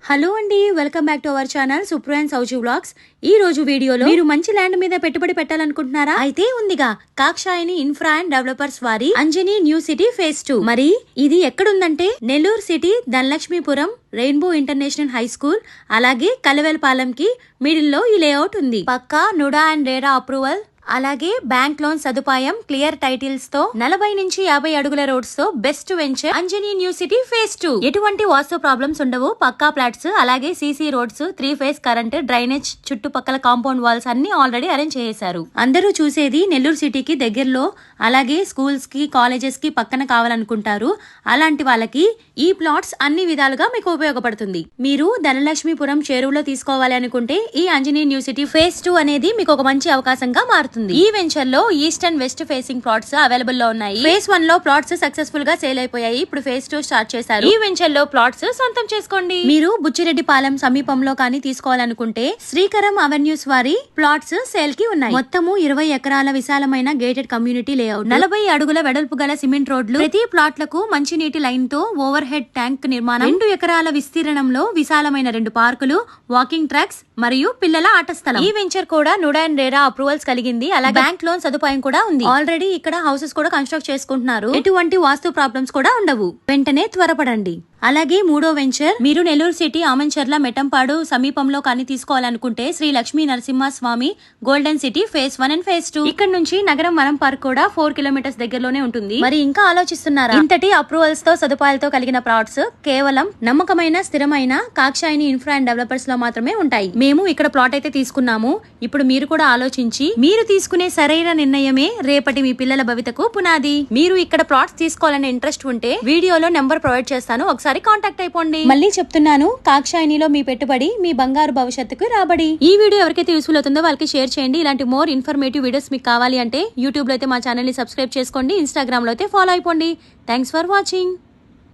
Hello అండి, welcome back to our channel Supru and Sauji vlogs. ఈ రోజు వీడియోలో మీరు మంచి ల్యాండ్ మీద పెట్టుబడి పెట్టాలనుకుంటున్నారా? అయితే ఉందిగా కాక్షాయని ఇన్ఫ్రా అండ్ డెవలపర్స్ వారి అంజనీ న్యూ సిటీ ఫేజ్ 2. మరి ఇది ఎక్కడుందంటే Nellore city Dhanalakshmipuram rainbow international high school అలాగే కలవెలపాలెంకి మిడిల్ లో ఈ లేఅవుట్ ఉంది. పక్కా నుడా అండ్ రేరా అప్రూవల్, అలాగే బ్యాంక్ లోన్ సదుపాయం, క్లియర్ టైటిల్స్ తో 40 నుంచి 50 అడుగుల రోడ్స్ తో best venture Anjani new city phase 2. ఎటువంటి వాస్తు ప్రాబ్లమ్స్ ఉండవు. పక్కా ఫ్లాట్స్, అలాగే CC roads, 3 phase current, drainage, చుట్టుపక్కల కాంపౌండ్ వాల్స్ అన్ని ఆల్రెడీ అరేంజ్ చేశారు. అందరూ చూసేది నెల్లూరు సిటీకి దగ్గరలో, అలాగే స్కూల్స్ కి కాలేజెస్ కి పక్కన కావాలనుకుంటారు. అలాంటి వాళ్ళకి ఈ ప్లాట్స్ అన్ని విధాలుగా మీకు ఉపయోగపడుతుంది. మీరు ధనలక్ష్మీపురం చేరువులో తీసుకోవాలి అనుకుంటే ఈ అంజనీ న్యూ సిటీ ఫేజ్ 2 అనేది మీకు ఒక మంచి అవకాశంగా మారుతుంది. ఈ వెంచర్ లో east and west facing plots available లో ఉన్నాయి. ఫేజ్ 1 లో ప్లాట్స్ సక్సెస్ఫుల్ గా సేల్ అయిపోయాయి. ఇప్పుడు ఫేజ్ 2 స్టార్ట్ చేశారు. ఈ వెంచర్ లో ప్లాట్స్ సొంతం చేసుకోండి. మీరు బుచ్చిరెడ్డిపాలెం సమీపంలో కానీ తీసుకోవాలనుకుంటే శ్రీకరం అవెన్యూస్ వారి ప్లాట్స్ సేల్ కి ఉన్నాయి. మొత్తము 20 ఎకరాల విశాలమైన గేటెడ్ కమ్యూనిటీ లేఅవుట్, 40 అడుగుల వెడల్పు గల సిమెంట్ రోడ్లు, ప్రతి ప్లాట్లకు మంచినీటి లైన్ తో ఓవర్ హెడ్ ట్యాంక్ నిర్మాణం, 2 ఎకరాల విస్తీర్ణంలో విశాలమైన 2 పార్కులు, వాకింగ్ ట్రాక్స్ మరియు పిల్లల ఆట స్థలం. ఈ వెంచర్ కూడా నుడా అండ్ రేరా అప్రూవల్స్ కలిగింది. అలాగే బ్యాంక్ లోన్ సదుపాయం కూడా ఉంది. ఆల్రెడీ ఇక్కడ హౌసెస్ కూడా కన్స్ట్రక్ట్ చేసుకుంటున్నారు. ఎటువంటి వాస్తు ప్రాబ్లమ్స్ కూడా ఉండవు. వెంటనే త్వరపడండి. అలాగే మూడో వెంచర్ మీరు నెల్లూరు సిటీ ఆమంచర్ల మెటంపాడు సమీపంలో కానీ తీసుకోవాలనుకుంటే Sri Lakshmi Narasimhaswamy golden city phase 1 and phase 2. ఇక్కడ నుంచి నగరం వనం పార్క్ కూడా 4 కిలోమీటర్స్ దగ్గరలోనే ఉంటుంది. మరి ఇంకా ఆలోచిస్తున్నారా? ఇంతటి అప్రూవల్స్ తో సదుపాయాలతో కలిగిన ప్లాట్స్ కేవలం నమ్మకమైన స్థిరమైన కాక్షాయని ఇన్ఫ్రా అండ్ డెవలపర్స్ లో మాత్రమే ఉంటాయి. మేము ఇక్కడ ప్లాట్ అయితే తీసుకున్నాము. ఇప్పుడు మీరు కూడా ఆలోచించి మీరు తీసుకునే సరైన నిర్ణయమే రేపటి మీ పిల్లల భవితకు పునాది. మీరు ఇక్కడ ప్లాట్స్ తీసుకోవాలనే ఇంట్రెస్ట్ ఉంటే వీడియోలో నెంబర్ ప్రొవైడ్ చేస్తాను, ఒకసారి కాంటాక్ట్ అయిపోండి. మళ్ళీ చెప్తున్నాను, కాక్షాయనిలో మీ పెట్టుబడి మీ బంగారు భవిష్యత్తుకు రాబడి. ఈ వీడియో ఎవరికైతే యూస్ఫుల్ అవుతుందో వాళ్ళకి షేర్ చేయండి. ఇలాంటి మోర్ ఇన్ఫర్మేటివ్ వీడియోస్ మీకు కావాలి అంటే యూట్యూబ్ లో అయితే మా ఛానల్ ని సబ్స్క్రైబ్ చేసుకోండి, ఇన్స్టాగ్రామ్ లో అయితే ఫాలో అయిపోండి. Thanks for watching.